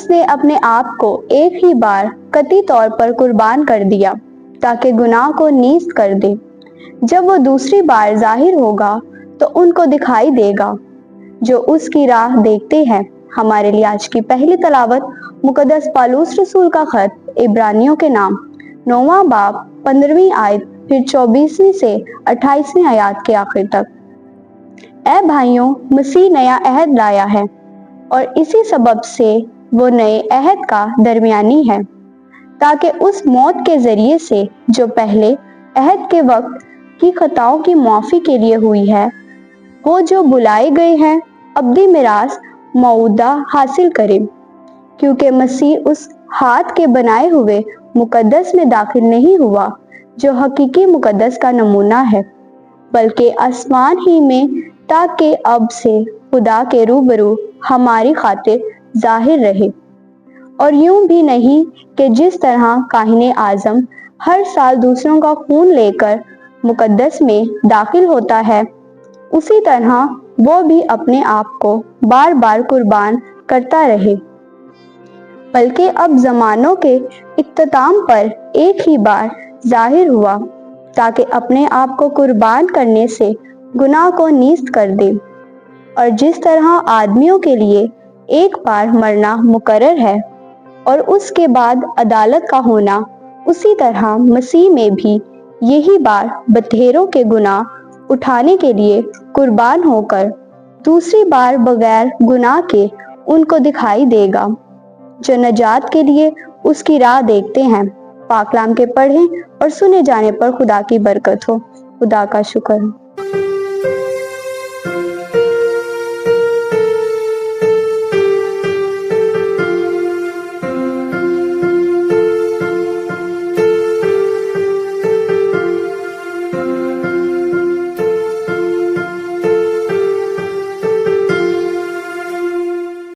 اس نے اپنے آپ کو ایک ہی بار قطعی طور پر قربان کر دیا تاکہ گناہ کو نیست کر دے۔ جب وہ دوسری بار ظاہر ہوگا تو ان کو دکھائی دے گا جو اس کی راہ دیکھتے ہیں۔ ہمارے لیے آج کی پہلی تلاوت مقدس پالوس رسول کا خط عبرانیوں کے نام 9واں باب 15ویں آیت پھر 24ویں سے 28ویں آیات کے آخر تک۔ اے بھائیوں، مسیح نیا عہد لایا ہے اور اسی سبب سے وہ نئے عہد کا درمیانی ہے، تاکہ اس موت کے ذریعے سے جو پہلے عہد کے وقت کی خطاؤں کی معافی کے لیے ہوئی ہے، وہ جو بلائے گئے ہیں ابدی میراث موعودہ حاصل کرے۔ کیونکہ مسیح اس ہاتھ کے بنائے ہوئے مقدس میں داخل نہیں ہوا جو حقیقی مقدس کا نمونہ ہے، بلکہ آسمان ہی میں تاکہ اب سے خدا کے روبرو ہماری خاطر ظاہر رہے۔ اور یوں بھی نہیں کہ جس طرح کاہن اعظم ہر سال دوسروں کا خون لے کر مقدس میں داخل ہوتا ہے، اسی طرح وہ بھی اپنے آپ کو بار بار قربان کرتا رہے، بلکہ اب زمانوں کے اختتام پر ایک ہی بار ظاہر ہوا تاکہ اپنے آپ کو قربان کرنے سے گناہ کو نیست کر دے۔ اور جس طرح آدمیوں کے لیے ایک بار مرنا مقرر ہے اور اس کے بعد عدالت کا ہونا، اسی طرح مسیح میں بھی یہی بار بتھیروں کے گناہ اٹھانے کے لیے قربان ہو کر دوسری بار بغیر گناہ کے ان کو دکھائی دے گا جو نجات کے لیے اس کی راہ دیکھتے ہیں۔ پاک کلام کے پڑھیں اور سنے جانے پر خدا کی برکت ہو۔ خدا کا شکر ہو۔